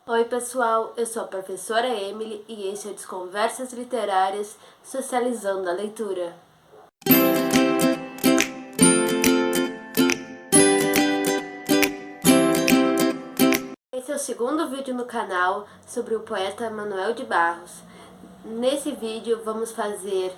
Oi pessoal, eu sou a professora Emily e esse é o Desconversas Literárias Socializando a Leitura. Esse é o segundo vídeo no canal sobre o poeta Manuel de Barros. Nesse vídeo vamos fazer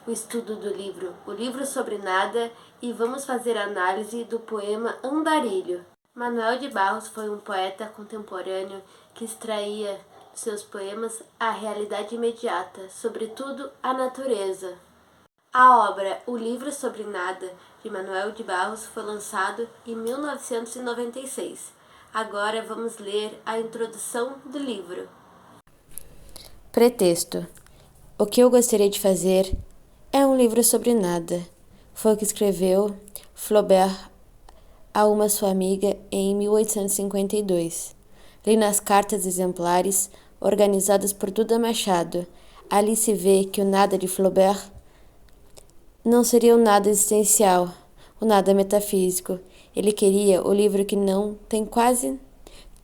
o estudo do livro O Livro sobre Nada e vamos fazer a análise do poema Andarilho. Manuel de Barros foi um poeta contemporâneo que extraía de seus poemas a realidade imediata, sobretudo a natureza. A obra O Livro sobre Nada, de Manuel de Barros, foi lançado em 1996. Agora vamos ler a introdução do livro. Pretexto. O que eu gostaria de fazer é um livro sobre nada. Foi o que escreveu Flaubert a uma sua amiga em 1852. Li nas cartas exemplares organizadas por Duda Machado. Ali se vê que o nada de Flaubert não seria o nada existencial, o nada metafísico. Ele queria o livro que não tem quase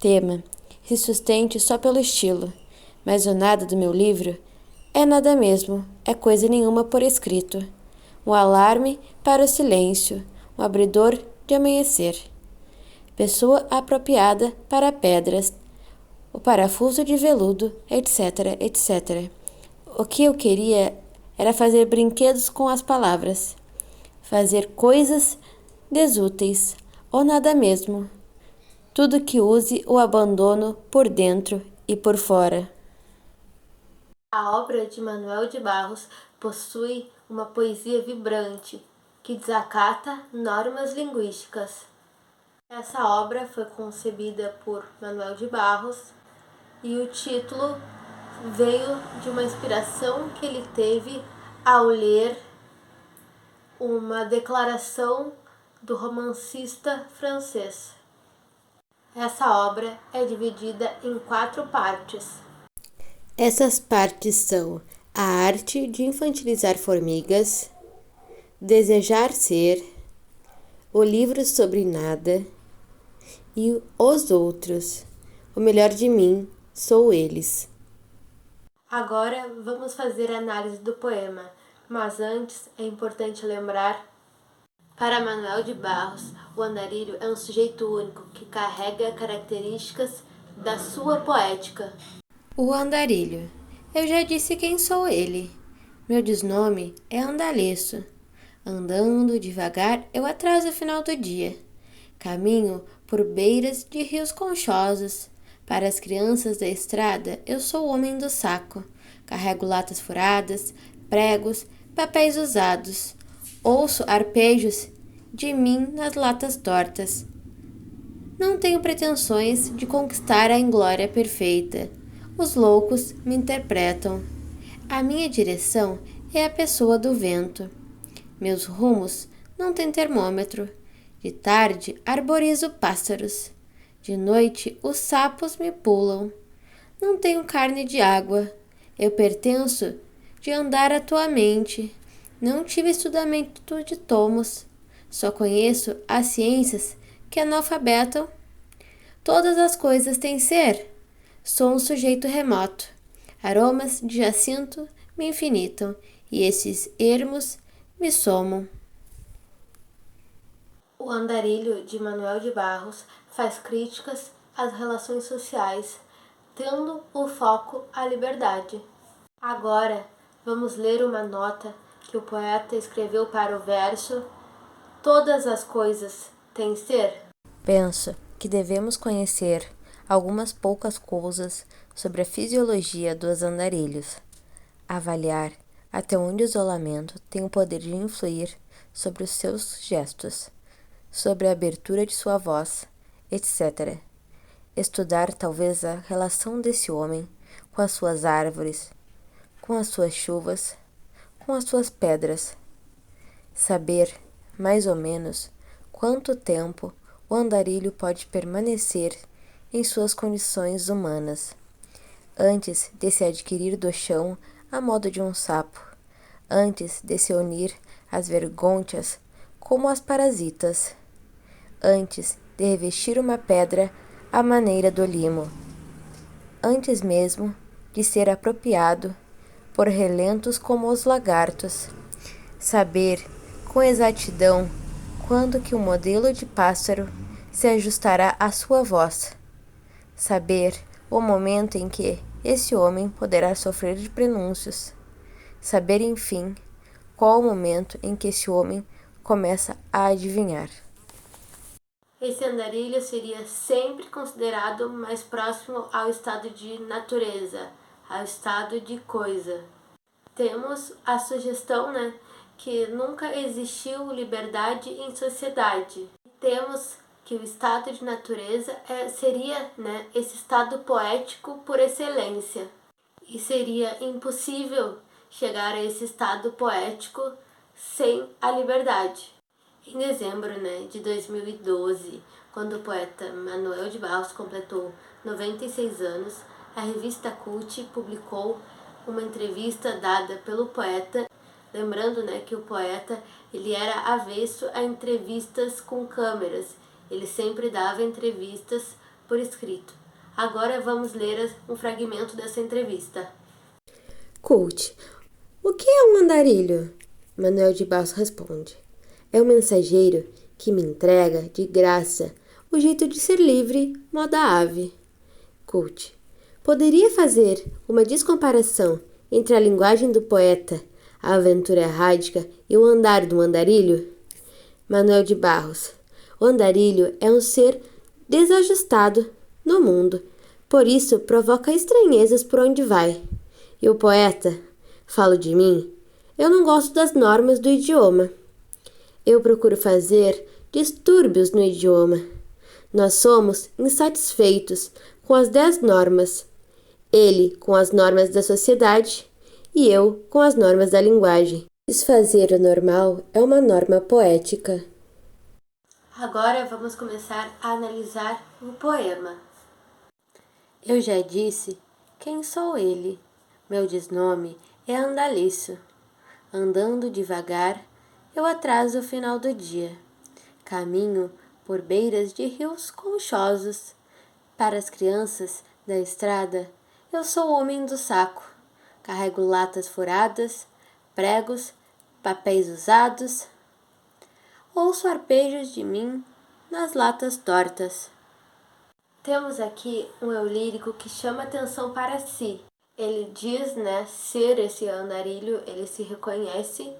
tema, se sustente só pelo estilo. Mas o nada do meu livro é nada mesmo, é coisa nenhuma por escrito. Um alarme para o silêncio, um abridor de amanhecer. Pessoa apropriada para pedras, o parafuso de veludo, etc, etc. O que eu queria era fazer brinquedos com as palavras, fazer coisas desúteis, ou nada mesmo. Tudo que use o abandono por dentro e por fora. A obra de Manuel de Barros possui uma poesia vibrante que desacata normas linguísticas. Essa obra foi concebida por Manuel de Barros e o título veio de uma inspiração que ele teve ao ler uma declaração do romancista francês. Essa obra é dividida em 4 partes. Essas partes são a arte de infantilizar formigas, desejar ser, o livro sobre nada e os outros. O melhor de mim sou eles. Agora vamos fazer a análise do poema, mas antes é importante lembrar: para Manuel de Barros, o andarilho é um sujeito único que carrega características da sua poética. O andarilho. Eu já disse quem sou ele. Meu desnome é Andaleço. Andando devagar, eu atraso o final do dia. Caminho por beiras de rios conchosos. Para as crianças da estrada, eu sou o homem do saco. Carrego latas furadas, pregos, papéis usados. Ouço arpejos de mim nas latas tortas. Não tenho pretensões de conquistar a inglória perfeita. Os loucos me interpretam. A minha direção é a pessoa do vento. Meus rumos não têm termômetro. De tarde arborizo pássaros. De noite os sapos me pulam. Não tenho carne de água. Eu pertenço de andar atuamente. Não tive estudamento de tomos. Só conheço as ciências que analfabetam. Todas as coisas têm ser. Sou um sujeito remoto. Aromas de jacinto me infinitam e esses ermos me somam. O Andarilho, de Manuel de Barros, faz críticas às relações sociais, tendo o foco a liberdade. Agora, vamos ler uma nota que o poeta escreveu para o verso Todas as coisas têm ser? Penso que devemos conhecer algumas poucas coisas sobre a fisiologia dos andarilhos, avaliar até onde o isolamento tem o poder de influir sobre os seus gestos, sobre a abertura de sua voz, etc. Estudar talvez a relação desse homem com as suas árvores, com as suas chuvas, com as suas pedras. Saber, mais ou menos, quanto tempo o andarilho pode permanecer em suas condições humanas, antes de se adquirir do chão a modo de um sapo, antes de se unir às vergôntias como as parasitas, antes de revestir uma pedra à maneira do limo. antes mesmo de ser apropriado por relentos como os lagartos. Saber com exatidão quando que o modelo de pássaro se ajustará à sua voz. Saber o momento em que esse homem poderá sofrer de prenúncios. Saber, enfim, qual o momento em que esse homem começa a adivinhar. Esse andarilho seria sempre considerado mais próximo ao estado de natureza, ao estado de coisa. Temos a sugestão, que nunca existiu liberdade em sociedade. Temos que o estado de natureza seria, esse estado poético por excelência. E seria impossível chegar a esse estado poético sem a liberdade. Em dezembro, de 2012, quando o poeta Manuel de Barros completou 96 anos, a revista Cult publicou uma entrevista dada pelo poeta, lembrando, que o poeta ele era avesso a entrevistas com câmeras, ele sempre dava entrevistas por escrito. Agora vamos ler um fragmento dessa entrevista. Cult, o que é um andarilho? Manuel de Barros responde. É um mensageiro que me entrega, de graça, o jeito de ser livre, moda ave. Cult, poderia fazer uma descomparação entre a linguagem do poeta, a aventura errática e o andar do andarilho? Manuel de Barros, o andarilho é um ser desajustado no mundo, por isso provoca estranhezas por onde vai. E o poeta, falo de mim, eu não gosto das normas do idioma. Eu procuro fazer distúrbios no idioma. Nós somos insatisfeitos com as 10 normas. Ele com as normas da sociedade e eu com as normas da linguagem. Desfazer o normal é uma norma poética. Agora vamos começar a analisar o poema. Eu já disse quem sou ele. Meu desnome é Andaliço. Andando devagar, eu atraso o final do dia. Caminho por beiras de rios conchosos. Para as crianças da estrada, eu sou o homem do saco. Carrego latas furadas, pregos, papéis usados. Ouço arpejos de mim nas latas tortas. Temos aqui um eu lírico que chama atenção para si. Ele diz, ser esse andarilho, ele se reconhece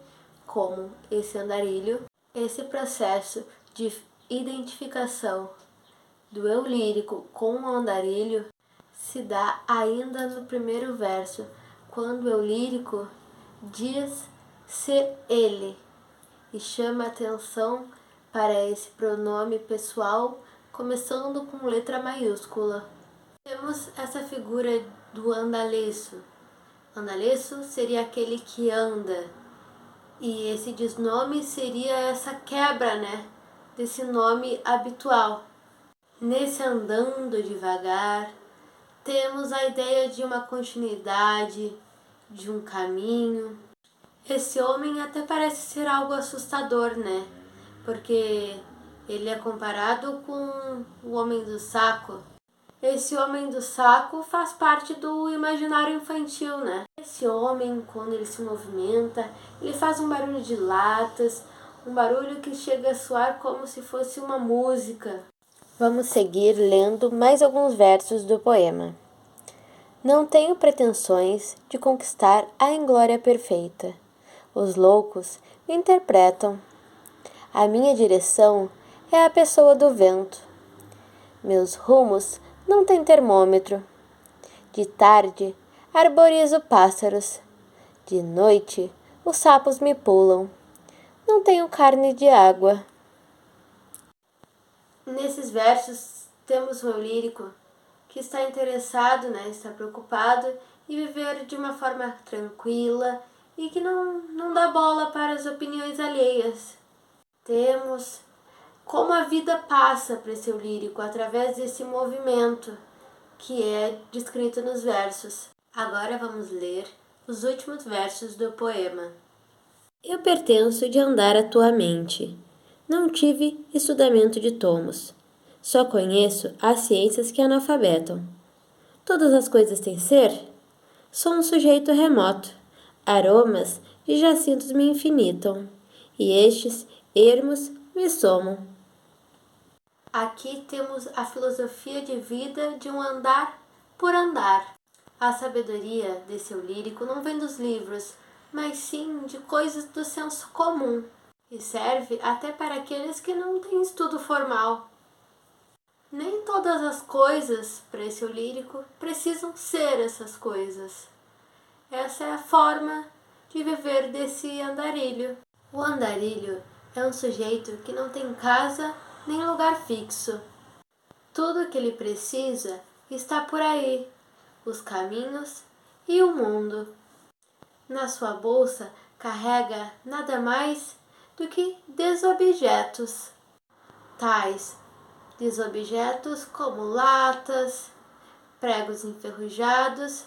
como esse andarilho. Esse processo de identificação do eu lírico com o andarilho se dá ainda no primeiro verso, quando o eu lírico diz ser ele e chama atenção para esse pronome pessoal, começando com letra maiúscula. Temos essa figura do andaleço. Andaleço seria aquele que anda, e esse desnome seria essa quebra, desse nome habitual. Nesse andando devagar, temos a ideia de uma continuidade, de um caminho. Esse homem até parece ser algo assustador, porque ele é comparado com o homem do saco. Esse homem do saco faz parte do imaginário infantil, Esse homem, quando ele se movimenta, ele faz um barulho de latas, um barulho que chega a soar como se fosse uma música. Vamos seguir lendo mais alguns versos do poema. Não tenho pretensões de conquistar a inglória perfeita. Os loucos me interpretam. A minha direção é a pessoa do vento. Meus rumos não têm termômetro. De tarde, arborizo pássaros. De noite, os sapos me pulam. Não tenho carne de água. Nesses versos, temos um lírico que está interessado, está preocupado em viver de uma forma tranquila e que não dá bola para as opiniões alheias. Temos como a vida passa para esse lírico através desse movimento que é descrito nos versos. Agora vamos ler os últimos versos do poema. Eu pertenço de andar à tua mente. Não tive estudamento de tomos. Só conheço as ciências que analfabetam. Todas as coisas têm ser? Sou um sujeito remoto. Aromas de jacintos me infinitam, e estes ermos me somam. Aqui temos a filosofia de vida de um andar por andar. A sabedoria desse eu lírico não vem dos livros, mas sim de coisas do senso comum, e serve até para aqueles que não têm estudo formal. Nem todas as coisas, para esse eu lírico, precisam ser essas coisas. Essa é a forma de viver desse andarilho. O andarilho é um sujeito que não tem casa nem lugar fixo. Tudo o que ele precisa está por aí, os caminhos e o mundo. Na sua bolsa carrega nada mais do que desobjetos, tais desobjetos como latas, pregos enferrujados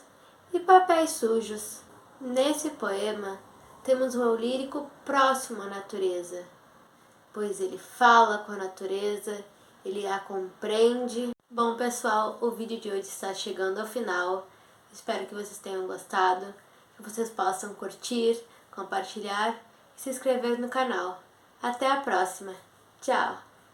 e papéis sujos. Nesse poema temos um eu lírico próximo à natureza, pois ele fala com a natureza, ele a compreende. Bom, pessoal, o vídeo de hoje está chegando ao final. Espero que vocês tenham gostado, que vocês possam curtir, compartilhar e se inscrever no canal. Até a próxima. Tchau!